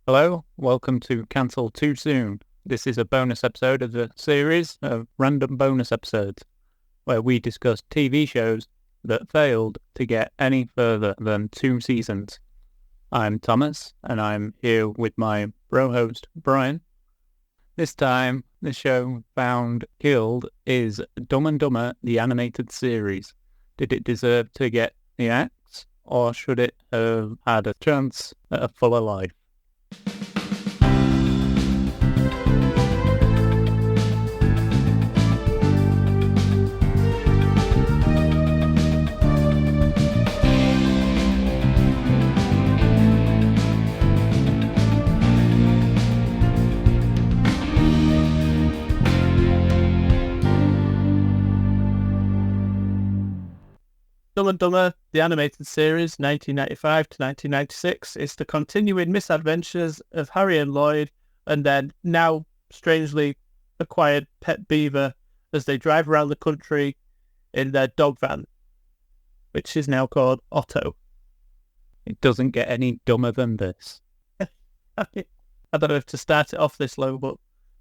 Hello, welcome to Cancel Too Soon. This is a bonus episode of the series of random bonus episodes where we discuss TV shows that failed to get any further than 2 seasons. I'm Thomas, and I'm here with my bro host, Bryan. This time, the show found killed is Dumb and Dumber, the animated series. Did it deserve to get the axe, or should it have had a chance at a fuller life? Dumb and Dumber, the animated series, 1995 to 1996, is the continuing misadventures of Harry and Lloyd and their now strangely acquired pet beaver as they drive around the country in their dog van, which is now called Otto. It doesn't get any dumber than this. I don't know if to start it off this low, but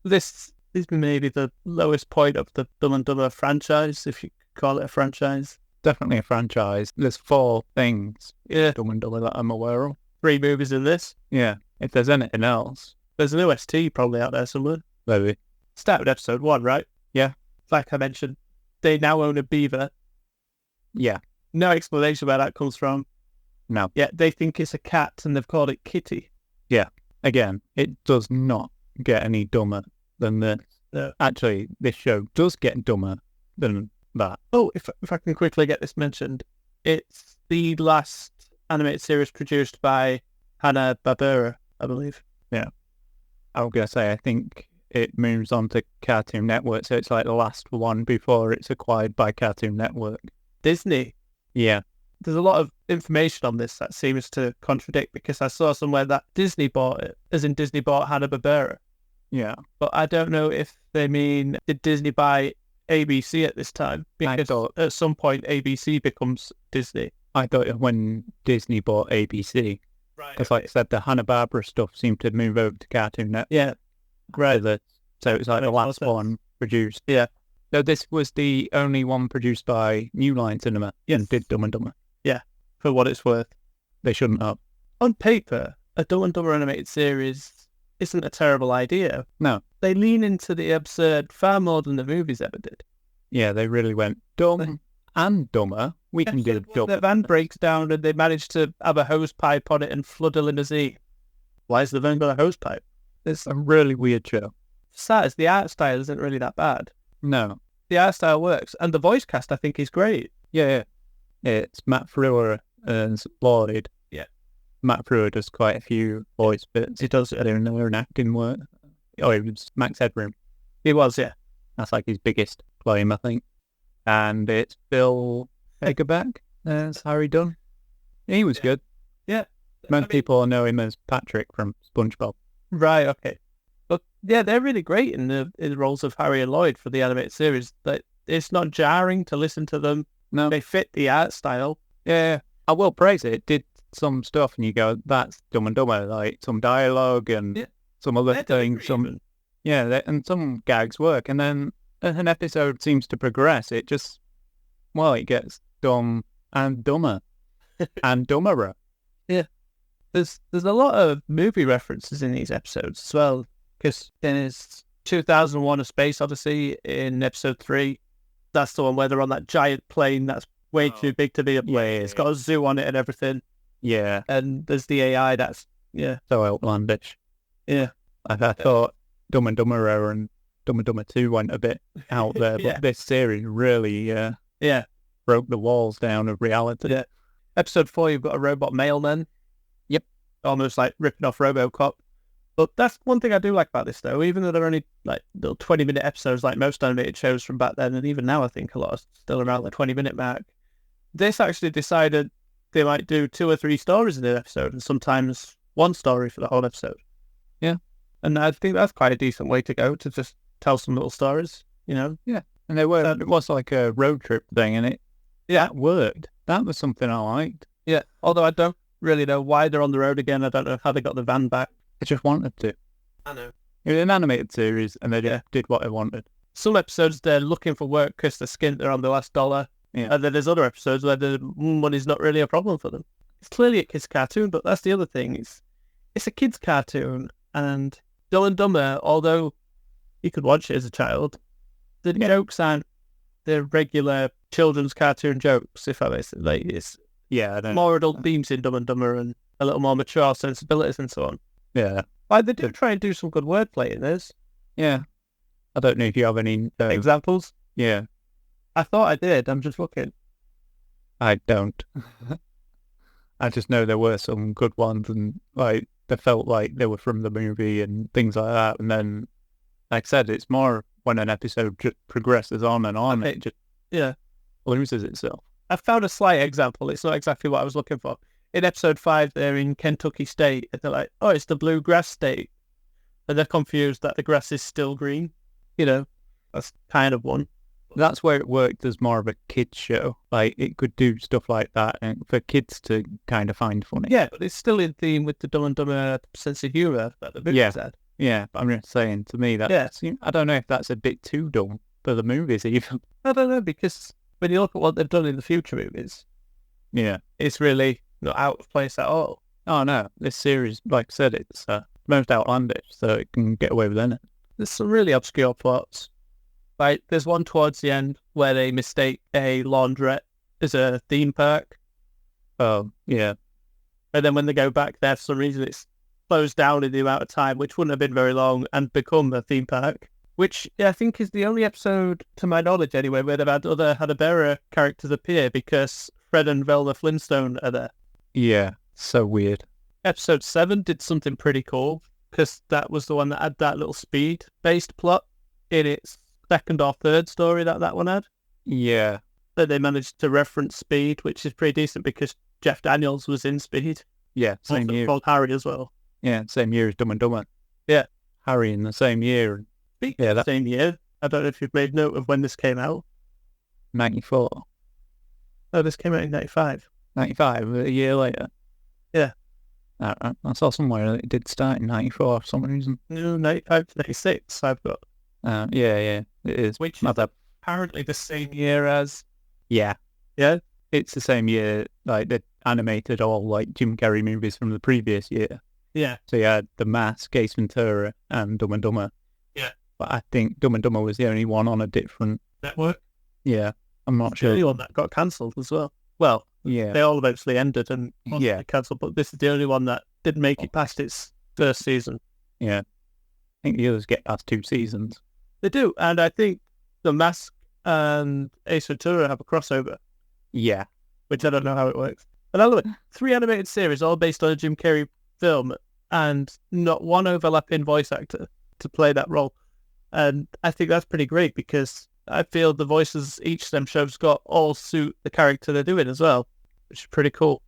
this is maybe the lowest point of the Dumb and Dumber franchise, if you could call it a franchise. Definitely a franchise. There's 4 things, Yeah. Dumb and Dumber, that I'm aware of. 3 movies in this. Yeah, if there's anything else, There's an OST probably out there somewhere. maybe. Start with episode 1, right? Yeah. Like I mentioned, they now own a beaver. Yeah, No explanation where that comes from. no. Yeah, they think it's a cat and they've called it Kitty. Again, it does not get any dumber than this. No. Actually, this show does get dumber than that. Oh, if I can quickly get this mentioned, it's the last animated series produced by Hanna-Barbera, I believe. I was going to say, I think it moves on to Cartoon Network, so it's like the last one before it's acquired by Cartoon Network. Disney. Yeah, There's a lot of information on this that seems to contradict because I saw somewhere that Disney bought it, as in Disney bought Hanna-Barbera. yeah. But I don't know if they mean, did Disney buy ABC at this time? Because thought- at some point ABC becomes Disney. I thought it when Disney bought ABC. Right. Because like I said, the Hanna-Barbera stuff seemed to move over to Cartoon Network. Yeah. Right. So it's like the Makes more last sense. one produced. Yeah. So this was the only one produced by New Line Cinema. Yes. And did Dumb and Dumber. For what it's worth. They shouldn't have. On paper, a Dumb and Dumber animated series isn't a terrible idea. No. They lean into the absurd far more than the movies ever did. Yeah, they really went dumb and dumber. We can do dumb. The van breaks down and they manage to have a hose pipe on it and flood a limousine. Why is the van got a hose pipe? It's a really weird show. Besides, the art style isn't really that bad. No. The art style works, and the voice cast I think is great. Yeah. It's Matt Frewer as Lloyd. Yeah. Matt Frewer does quite a few voice bits. He does. I don't know, an acting work. Oh, it was Max Headroom. He was, yeah. That's like his biggest claim, I think. And it's Bill Hagerback as Harry Dunn. He was good. Yeah. Most people know him as Patrick from SpongeBob. Right, okay. But yeah, they're really great in the roles of Harry and Lloyd for the animated series. Like, it's not jarring to listen to them. No. They fit the art style. Yeah, I will praise it. It did some stuff and you go, that's Dumb and Dumber, like some dialogue and Yeah. some other They're things. different even. And some gags work. And then as an episode seems to progress, it just, well, it gets dumb and dumber and dumberer. There's a lot of movie references in these episodes as well, because there's 2001: A Space Odyssey in episode 3. That's the one where they're on that giant plane that's way too big to be a plane. Yeah. It's got a zoo on it and everything. Yeah, And there's the AI that's, yeah. so outlandish. Yeah. I thought Dumb and Dumberer and Dumb and Dumber 2 went a bit out there, Yeah. but this series really Yeah. broke the walls down of reality. Yeah. Episode 4, you've got a robot mailman. Yep. Almost like ripping off RoboCop. But that's one thing I do like about this, though. Even though they're only like little 20-minute episodes, like most animated shows from back then, and even now, I think a lot are still around the 20-minute mark. This actually decided they might do 2 or 3 stories in an episode, and sometimes 1 story for the whole episode. Yeah. And I think that's quite a decent way to go, to just tell some little stories, you know? And they were, it was like a road trip thing, and that worked. That was something I liked. Yeah. Although I don't really know why they're on the road again. I don't know how they got the van back. They just wanted to. I know. It was an animated series, and they just did what they wanted. Some episodes they're looking for work because they're skint, they're on the last dollar. Yeah. And then there's other episodes where the money's not really a problem for them. It's clearly a kid's cartoon, but that's the other thing. It's a kid's cartoon, and Dumb and Dumber, although you could watch it as a child, the jokes aren't the regular children's cartoon jokes, if I may say. Like, it's more adult themes in Dumb and Dumber and a little more mature sensibilities and so on. Yeah. Like, they do try and do some good wordplay in this. Yeah. I don't know if you have any examples. Yeah. I thought I did. I'm just looking. I don't. I just know there were some good ones, and like they felt like they were from the movie and things like that. And then, like I said, it's more when an episode just progresses on and on, it just loses itself. I found a slight example. It's not exactly what I was looking for. In episode 5, they're in Kentucky State, and they're like, "Oh, it's the bluegrass state," and they're confused that the grass is still green. You know, that's kind of one. That's where it worked as more of a kids show. Like, it could do stuff like that, and for kids to kind of find funny. Yeah, but it's still in theme with the Dumb and Dumber sense of humour that the movie had. Yeah, but I'm just saying, to me, that's, I don't know if that's a bit too dumb for the movies even. I don't know, because when you look at what they've done in the future movies, it's really not out of place at all. Oh, no, this series, like I said, it's most outlandish, so it can get away with anything. There's some really obscure plots. Like, there's one towards the end where they mistake a laundrette as a theme park. Oh, yeah. And then when they go back there, for some reason, it's closed down in the amount of time, which wouldn't have been very long, and become a theme park. Which I think is the only episode, to my knowledge anyway, where they've had other Hanna-Barbera characters appear, because Fred and Velma Flintstone are there. Yeah, so weird. Episode 7 did something pretty cool, because that was the one that had that little speed-based plot in its second or third story that one had. Yeah. That they managed to reference Speed, which is pretty decent because Jeff Daniels was in Speed. Yeah, same year. Called Harry as well. Yeah, same year as Dumb and Dumber. Yeah. Harry in the same year. Same year. I don't know if you've made note of when this came out. 94. No, this came out in 95. 95, a year later. Yeah. I saw somewhere that it did start in 94 for some reason. No, 95 to 96 I've got. Yeah, it is. Which is apparently the same year as... Yeah. Yeah? It's the same year, like, they animated all, like, Jim Carrey movies from the previous year. Yeah. So you had The Mask, Ace Ventura, and Dumb and Dumber. Yeah. But I think Dumb and Dumber was the only one on a different... network? Yeah, I'm not sure. The only one that got cancelled as well. Well, they all eventually ended and cancelled, but this is the only one that didn't make it past its first season. Yeah. I think the others get past 2 seasons. They do, and I think The Mask and Ace Ventura have a crossover. Yeah. Which I don't know how it works. But I love it. 3 animated series, all based on a Jim Carrey film, and not one overlapping voice actor to play that role. And I think that's pretty great, because I feel the voices each of them shows got all suit the character they're doing as well, which is pretty cool.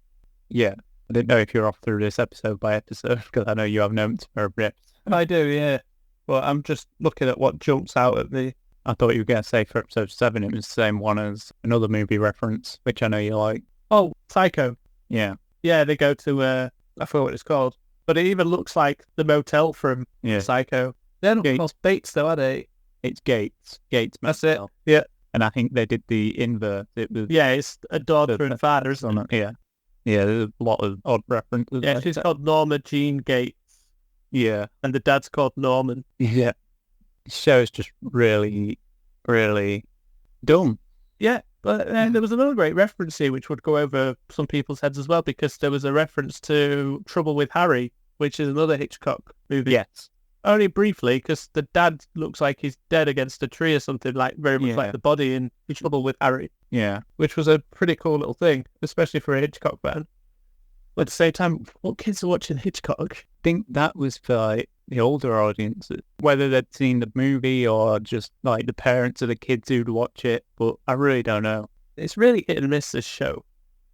Yeah. I didn't know if you're off through this episode by episode, because I know you have notes for every episode. I do, yeah. Well, I'm just looking at what jumps out at me. I thought you were going to say for episode 7 it was the same one as another movie reference, which I know you like. Oh, Psycho. Yeah. Yeah, they go to, I forgot what it's called, but it even looks like the motel from Psycho. They're not called Bates though, are they? It's Gates. Gates Motel. That's it. Yeah. And I think they did the inverse. It was it's a daughter and father, isn't it? Yeah. Yeah, there's a lot of odd references. Yeah, she's called Norma Jean Gates. Yeah. And the dad's called Norman. Yeah. The show is just really, really dumb. Yeah, but there was another great reference here which would go over some people's heads as well, because there was a reference to Trouble with Harry, which is another Hitchcock movie. Yes. Only briefly, because the dad looks like he's dead against a tree or something, like very much like the body in Trouble with Harry. Yeah. Which was a pretty cool little thing, especially for a Hitchcock fan. But at the same time, what kids are watching Hitchcock? I think that was for like the older audiences, whether they'd seen the movie or just like the parents of the kids who'd watch it, but I really don't know. It's really hit and miss, this show.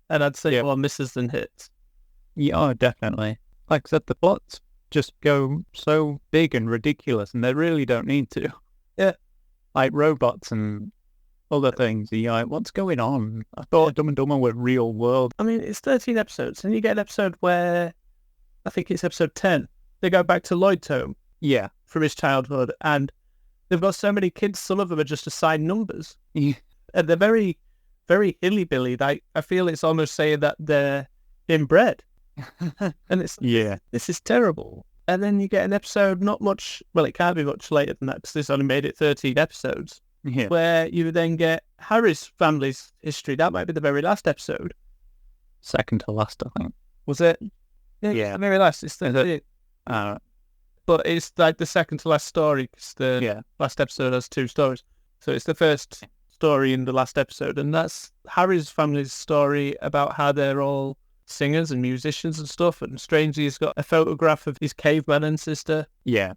And I'd say more misses than hits. Yeah, definitely. Like I said, the plots just go so big and ridiculous, and they really don't need to. Yeah. Like robots and other things. You're like, what's going on? I thought Dumb and Dumber were real world. I mean, it's 13 episodes, and you get an episode where, I think it's episode 10, they go back to Lloyd's home Yeah. from his childhood, and they've got so many kids. Some of them are just assigned numbers, Yeah. and they're very, very hilly-billy. Like, I feel it's almost saying that they're inbred, and it's this is terrible. And then you get an episode, not much. Well, it can't be much later than that because this only made it 13 episodes. Yeah. Where you then get Harry's family's history. That might be the very last episode. Second to last, I think. Was it? Yeah. The very last. It's the, but it's like the second to last story because the last episode has 2 stories. So it's the first story in the last episode, and that's Harry's family's story about how they're all singers and musicians and stuff. And strangely, he's got a photograph of his caveman ancestor. Yeah.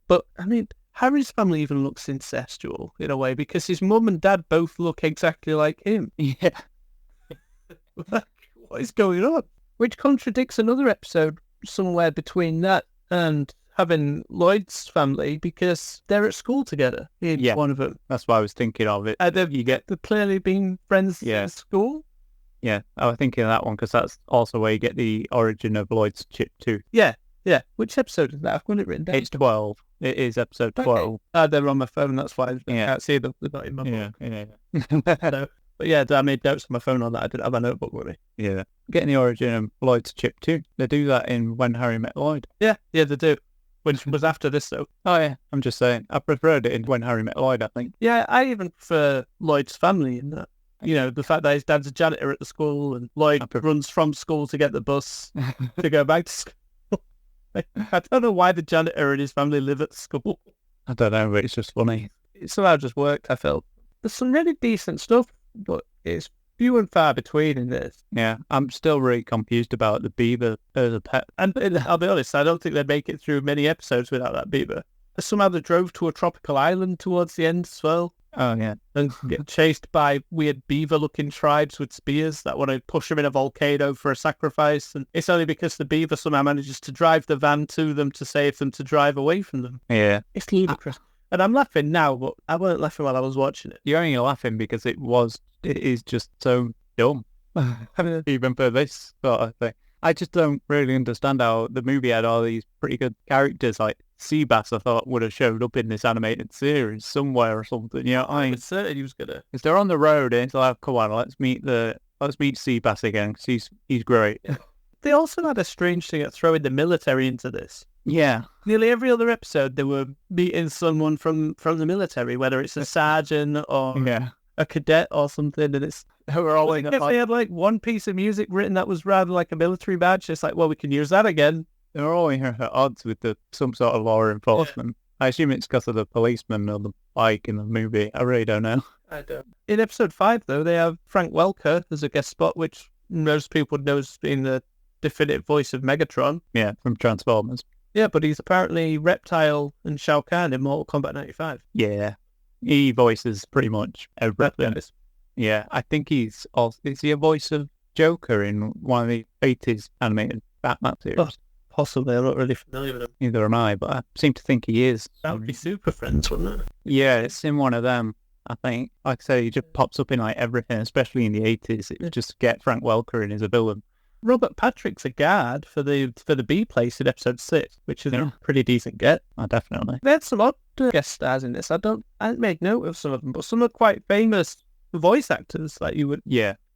But I mean, Harry's family even looks incestual in a way because his mum and dad both look exactly like him. Yeah. What is going on? Which contradicts another episode somewhere between that and having Lloyd's family because they're at school together. He's one of them. That's why I was thinking of it. They've clearly been friends at school. Yeah, I was thinking of that one because that's also where you get the origin of Lloyd's chip too. Yeah. Which episode is that? I've got it written down. It's 12. It is episode 12. They're on my phone. That's why I can't see them. They're not in my book. Yeah. But yeah, I made notes on my phone on that. I didn't have my notebook with me. Yeah. Getting the origin of Lloyd's chip too. They do that in When Harry Met Lloyd. Yeah, they do. Which was after this, though. Oh, yeah. I'm just saying. I preferred it in When Harry Met Lloyd, I think. Yeah, I even prefer Lloyd's family in that. You know, the fact that his dad's a janitor at the school and Lloyd runs from school to get the bus to go back to school. I don't know why the janitor and his family live at the school. I don't know, but it's just funny. It somehow just worked, I felt. There's some really decent stuff, but it's few and far between in this. Yeah, I'm still really confused about the beaver as a pet. And I'll be honest, I don't think they'd make it through many episodes without that beaver. Somehow they drove to a tropical island towards the end as well. Oh, yeah. And get chased by weird beaver-looking tribes with spears that want to push them in a volcano for a sacrifice. And it's only because the beaver somehow manages to drive the van to them to save them to drive away from them. Yeah. It's ludicrous. And I'm laughing now, but I wasn't laughing while I was watching it. You're only laughing because it is just so dumb. Even for this sort of thing. I just don't really understand how the movie had all these pretty good characters. Like Seabass, I thought would have showed up in this animated series somewhere or something. You know, I was certain he was gonna. Because they're on the road, and it's like, come on, let's meet Seabass again. Because he's great. Yeah. They also had a strange thing at throwing the military into this. Yeah. Nearly every other episode, they were meeting someone from the military, whether it's a sergeant or a cadet or something, and they were all like, they had like one piece of music written that was rather like a military badge. It's like, well, we can use that again. They were all at odds with some sort of law enforcement. Yeah. I assume it's because of the policeman or the bike in the movie. I really don't know. I don't. In episode 5, though, they have Frank Welker as a guest spot, which most people know as being the definitive voice of Megatron. Yeah, from Transformers. Yeah, but he's apparently Reptile and Shao Kahn in Mortal Kombat 95. Yeah. He voices pretty much everything. Yeah, I think is he a voice of Joker in one of the 80s animated Batman series? Oh, possibly, I'm not really familiar with him. Neither am I, but I seem to think he is. That would be Super Friends, wouldn't it? Yeah, it's in one of them, I think. Like I say, he just pops up in like everything, especially in the 80s. It just get Frank Welker in as a villain. Robert Patrick's a guard for the B place in episode 6, which is a pretty decent get. Oh, definitely. They had some odd guest stars in this. I didn't make note of some of them, but some are quite famous voice actors that you would,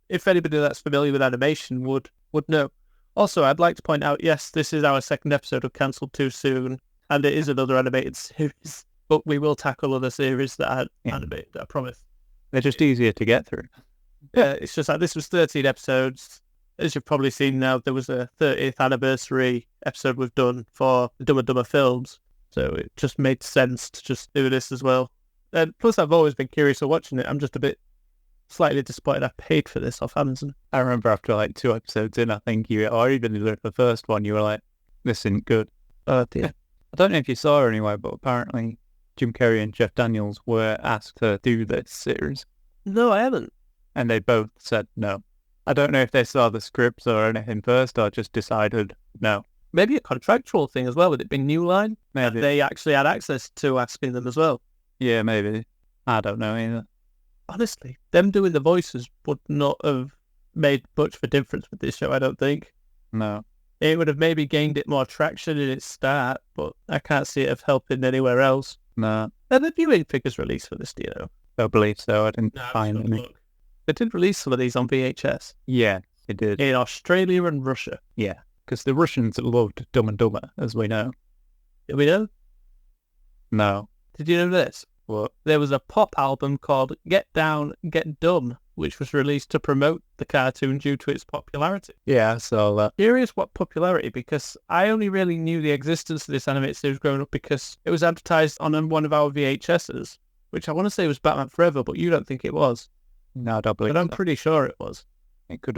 if anybody that's familiar with animation would know. Also, I'd like to point out, yes, this is our second episode of Cancelled Too Soon, and it is another animated series, but we will tackle other series that are animated, I promise. They're just easier to get through. Yeah, it's just like this was 13 episodes. As you've probably seen now, there was a 30th anniversary episode we've done for the Dumb and Dumber films, so it just made sense to just do this as well. And plus, I've always been curious of watching it. I'm just a bit slightly disappointed I paid for this off Amazon. I remember after like 2 episodes in, I think or even the first one, you were like, this isn't good. Oh dear. I don't know if you saw her anyway, but apparently Jim Carrey and Jeff Daniels were asked to do this series. No, I haven't. And they both said no. I don't know if they saw the scripts or anything first or just decided no. Maybe a contractual thing as well. Would it be New Line? Maybe. They actually had access to asking them as well. Yeah, maybe. I don't know either. Honestly, them doing the voices would not have made much of a difference with this show, I don't think. No. It would have maybe gained it more traction in its start, but I can't see it of helping anywhere else. No, Are the viewing figures released for this, do you know? don't believe so. I didn't No, find I'm any. look. They did release some of these on VHS Yeah, it did. in Australia and Russia. Yeah, because the Russians loved Dumb and Dumber, as we know. Did we know? No. Did you know this? What? There was a pop album called Get Down, Get Dumb, which was released to promote the cartoon due to its popularity. Yeah, so Curious what popularity, because I only really knew the existence of this animated series growing up because it was advertised on one of our VHSs, which I want to say was Batman Forever, but you don't think it was. no, I don't believe But I'm so. pretty sure it was. It could.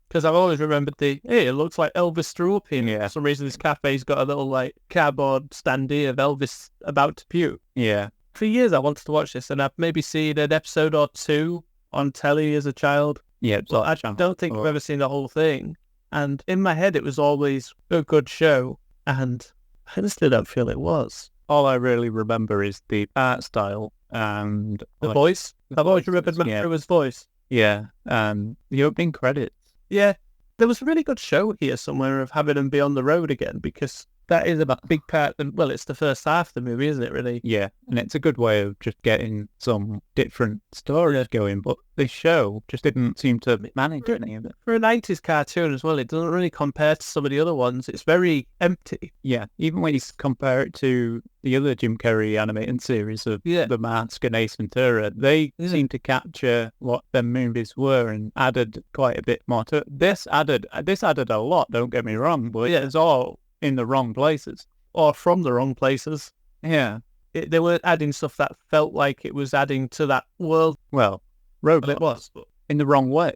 Because I've always remembered hey, it looks like Elvis threw up here. Yeah. For some reason, this cafe's got a little, like, cardboard standee of Elvis about to puke. Yeah, For years, I wanted to watch this, and I've maybe seen an episode or two on telly as a child. yeah. It's But like I Channel don't think I've 4. ever seen the whole thing. And in my head, it was always a good show. And I honestly don't feel it was. All I really remember is the art style and The like, voice. the I've always voices, remembered Matt yeah. Brewer's voice. Yeah, and the opening credits. Yeah. There was a really good show here somewhere of having them be on the road again, because that is a big part of, well, it's the first half of the movie, isn't it, really? Yeah, and it's a good way of just getting some different stories going. But this show just didn't seem to manage any of it. For a 90s cartoon as well, it doesn't really compare to some of the other ones. It's very empty. Yeah, even when you compare it to the other Jim Carrey animated series of Yeah. The Mask and Ace Ventura, they Yeah. seem to capture what their movies were and added quite a bit more to it. This added a lot, don't get me wrong, but Yeah. it's all in the wrong places. Or from the wrong places. Yeah, They weren't adding stuff that felt like it was adding to that world. well, Well, Robot it was. But in the wrong way.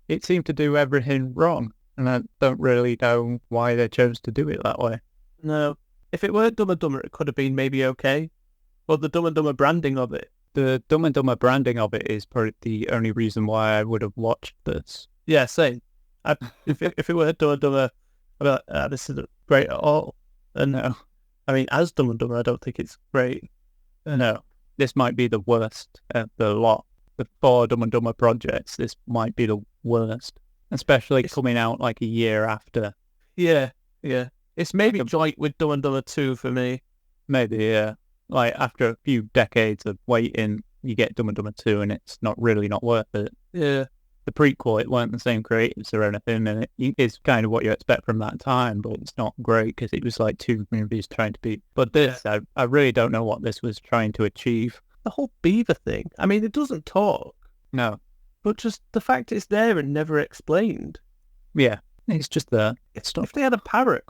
It seemed to do everything wrong, and I don't really know why they chose to do it that way. no. If it weren't Dumb and Dumber, it could have been maybe okay. But the Dumb and Dumber branding of it. The Dumb and Dumber branding of it is probably the only reason why I would have watched this. Yeah, same. If it were Dumb and Dumber, I'd be like, this isn't great at all. And No, I mean, as Dumb and Dumber, I don't think it's great. no, this might be the worst of the lot. The 4 Dumb and Dumber projects, this might be the worst, especially coming out like a year after. Yeah, yeah. It's maybe Like a- joint with Dumb and Dumber 2 for me. Maybe, yeah. Like after a few decades of waiting, you get Dumb and Dumber 2 and it's not worth it. Yeah. The prequel, it weren't the same creatives or anything, and it is kind of what you expect from that time, but it's not great because it was like 2 movies trying to be. But this, I really don't know what this was trying to achieve. The whole beaver thing. I mean, it doesn't talk, No, but just the fact it's there and never explained. yeah, it's just there. It's not. If they had a parrot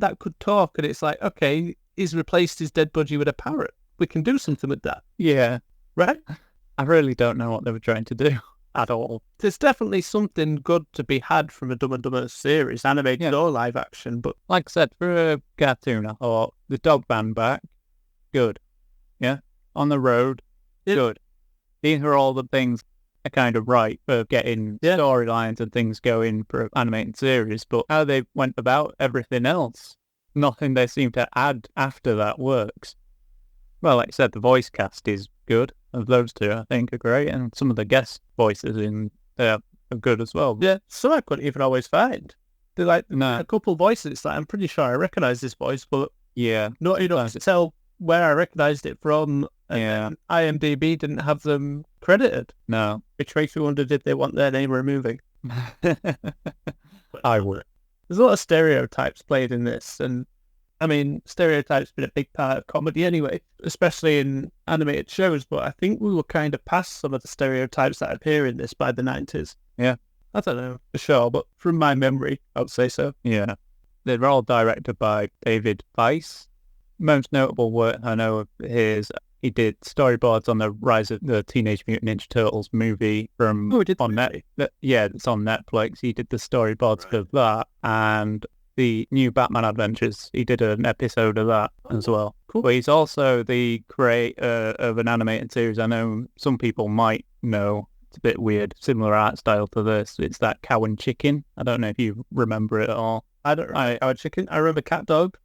that could talk, and it's like, okay, he's replaced his dead budgie with a parrot. We can do something with that, Yeah, right? I really don't know what they were trying to do at all. There's definitely something good to be had from a Dumb and Dumber series, animated Yeah. or live action, but Like I said, for a cartoon, I thought the dog band back, good. Yeah, on the road, Yeah. good. These are all the things are kind of right for getting Yeah. storylines and things going for an animated series, but how they went about everything else, nothing they seem to add after that works. Well, like I said, the voice cast is good. Of those two, I think, are great, and some of the guest voices in there are good as well. yeah, some I couldn't even always find. They're like No. a couple voices. It's like, I'm pretty sure I recognise this voice, but Yeah, not enough to tell where I recognised it from. And Yeah. then IMDb didn't have them credited, no. which makes me wonder, did they want their name removing? I would. There's a lot of stereotypes played in this, and I mean, stereotypes been a big part of comedy anyway, especially in animated shows, but I think we were kind of past some of the stereotypes that appear in this by the 90s. Yeah. I don't know for sure, but from my memory, I would say so. Yeah. They're all directed by David Weiss. Most notable work I know of his, he did storyboards on the Rise of the Teenage Mutant Ninja Turtles movie from Oh, he did the on movie? Yeah, it's on Netflix. He did the storyboards for that, and the new Batman Adventures. He did an episode of that as well. Cool. But he's also the creator of an animated series I know some people might know. It's a bit weird, similar art style to this. It's that Cow and Chicken. I don't know if you remember it at all. I don't remember Cow and Chicken. I remember Cat Dog.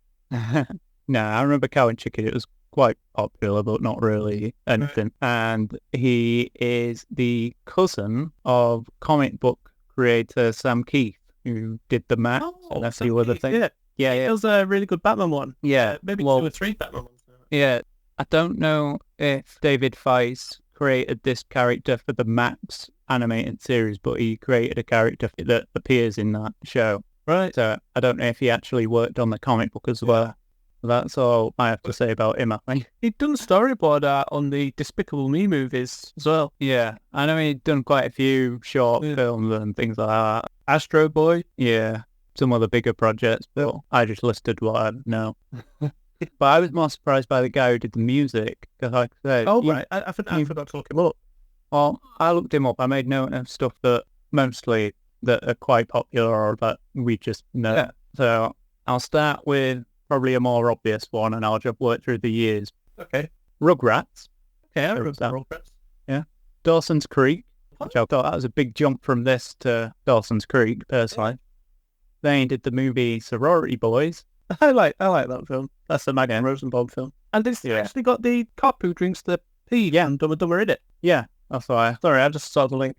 No, I remember Cow and Chicken. It was quite popular, but not really anything. And he is the cousin of comic book creator Sam Keith, who did the Max and a few other things. Yeah. It was a really good Batman one. Yeah. Maybe 2 or 3 Batman ones. Yeah. I don't know if David Feiss created this character for the Max animated series, but he created a character that appears in that show. Right. So I don't know if he actually worked on the comic book as well. That's all I have to say about him, I think. He'd done storyboard art on the Despicable Me movies as well. Yeah. I know he'd done quite a few short films and things like that. Astro Boy. Yeah. Some of the bigger projects, but I just listed what I know. But I was more surprised by the guy who did the music, because like I said... right. I forgot to look him up. Well, I looked him up. I made note of stuff that mostly that are quite popular or that we just know. Yeah. So I'll start with probably a more obvious one, and I'll just work through the years. Okay. Rugrats. Okay, I remember Rugrats. Yeah. Dawson's Creek, which I thought that was a big jump from this to Dawson's Creek, personally. Yeah. Then he did the movie Sorority Boys. I like that film. That's the Magnum Rosenbaum film. And it's actually got the cop who drinks the pee and Dumb and Dumber in it. Yeah, that's why. Sorry, I just saw the link.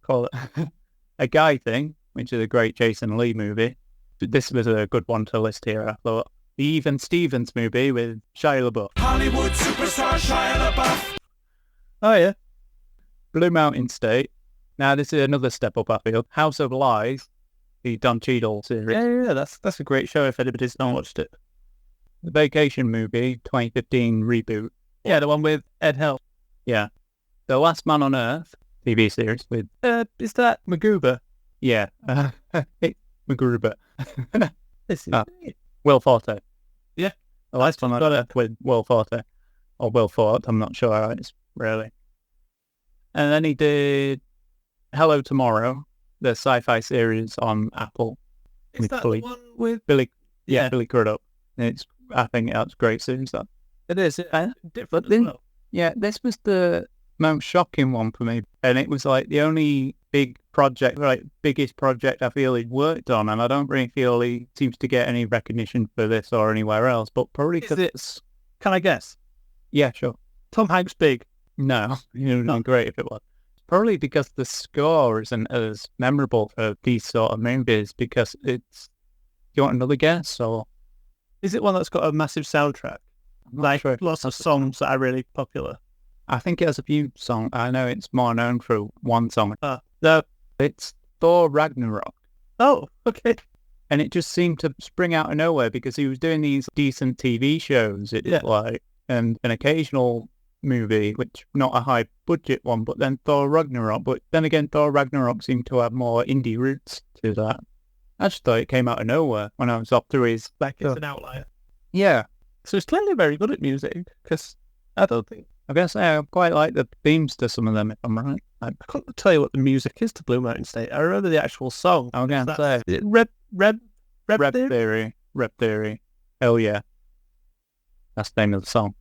Call it. A Guy Thing, which is a great Jason Lee movie. This was a good one to list here, I thought. The Even Stevens movie with Shia LaBeouf. Hollywood superstar Shia LaBeouf. Oh, yeah. Blue Mountain State. Now, this is another step up, I feel. House of Lies, the Don Cheadle series. Yeah, that's a great show if anybody's not watched it. The Vacation Movie, 2015 reboot. Yeah, the one with Ed Helms. Yeah. The Last Man on Earth, TV series with... is that MacGruber? Yeah. MacGruber. This is Will Forte. Yeah. The Last Man on Earth with Will Forte. Or Will Forte, I'm not sure how it's really. And then he did Hello Tomorrow, the sci-fi series on Apple. Is that the one with... Billy? Yeah, Billy Crudup. I think that's great series, that. It is. Different as well. Yeah, this was the most shocking one for me. And it was like the only big project, like biggest project I feel he'd worked on. And I don't really feel he seems to get any recognition for this or anywhere else. But probably because it's... Can I guess? Yeah, sure. Tom Hanks big? No, it would have been great if it was. Probably because the score isn't as memorable for these sort of movies, because it's... Do you want another guess, or...? Is it one that's got a massive soundtrack? Like sure. Lots of songs that are really popular? I think it has a few songs. I know it's more known for one song. No. It's Thor Ragnarok. Oh, okay. And it just seemed to spring out of nowhere because he was doing these decent TV shows, and an occasional movie, which not a high budget one, but then Thor Ragnarok. But then again, Thor Ragnarok seemed to have more indie roots to that. I just thought it came out of nowhere when I was up through his... Like it's an outlier. Yeah. So he's clearly very good at music, because I don't think... I guess I quite like the themes to some of them, if I'm right. I couldn't tell you what the music is to Blue Mountain State. I remember the actual song. I was going to say... Is it Reb Theory? Reb Theory. Hell yeah. That's the name of the song.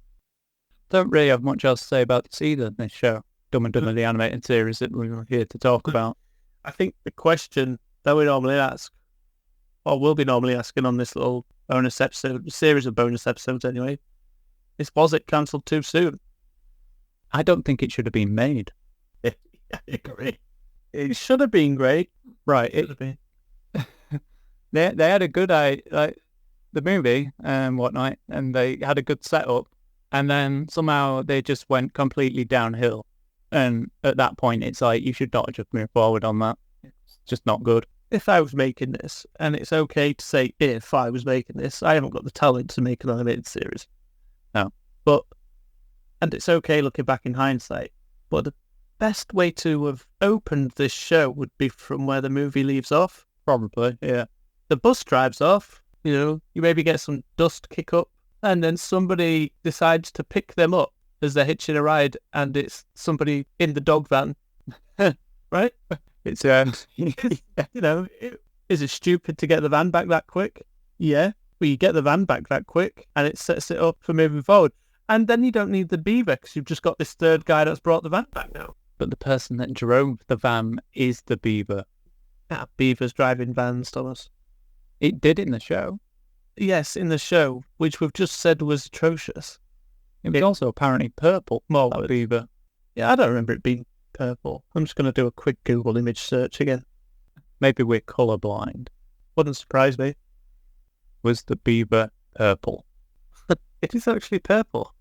Don't really have much else to say about this either, this show. Dumb and Dumber, the animated series that we were here to talk about. I think the question that we normally ask, or will be normally asking on this little bonus episode, series of bonus episodes anyway, is was it cancelled too soon? I don't think it should have been made. I agree. It should have been great. Right. It should have been. They had a good the movie and whatnot, and they had a good setup, and then somehow they just went completely downhill. And at that point, it's like, you should not just move forward on that. It's just not good. If I was making this, and it's okay to say if I was making this, I haven't got the talent to make an animated series. No. And it's okay looking back in hindsight, but the best way to have opened this show would be from where the movie leaves off. Probably, yeah. The bus drives off, you maybe get some dust kick up, and then somebody decides to pick them up as they're hitching a ride, and it's somebody in the dog van, right? It's, is it stupid to get the van back that quick? Yeah. Well, you get the van back that quick, and it sets it up for moving forward. And then you don't need the beaver, because you've just got this third guy that's brought the van back now. But the person that drove the van is the beaver. Beavers driving vans, Thomas. It did in the show. Yes, in the show, which we've just said was atrocious. It was also apparently purple, that beaver. Yeah, I don't remember it being purple. I'm just going to do a quick Google image search again. Maybe we're colourblind. Wouldn't surprise me. Was the beaver purple? It is actually purple.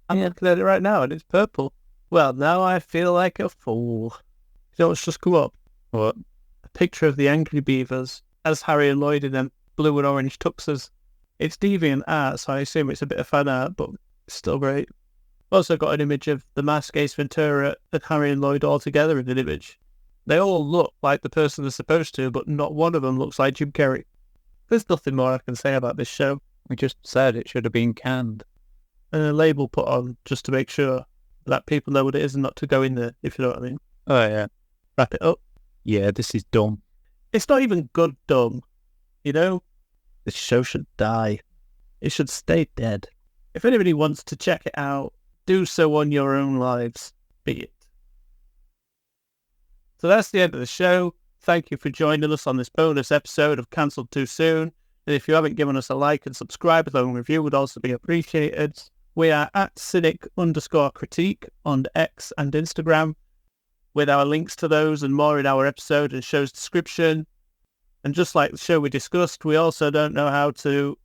I'm looking at it right now and it's purple. Well, now I feel like a fool. You know what's just come up? What? A picture of the angry beavers as Harry and Lloyd in them blue and orange tuxes. It's deviant art, so I assume it's a bit of fan art, but it's still great. Also got an image of the mask Ace Ventura and Harry and Lloyd all together in an image. They all look like the person they're supposed to, but not one of them looks like Jim Carrey. There's nothing more I can say about this show. We just said it should have been canned. And a label put on just to make sure that people know what it is and not to go in there, if you know what I mean. Oh, yeah. Wrap it up. Yeah, this is dumb. It's not even good dumb. You know? This show should die. It should stay dead. If anybody wants to check it out, do so on your own lives. Be it. So that's the end of the show. Thank you for joining us on this bonus episode of Cancelled Too Soon. And if you haven't given us a like and subscribe, a long review would also be appreciated. We are at cynic_critique on X and Instagram, with our links to those and more in our episode and show's description. And just like the show we discussed, we also don't know how to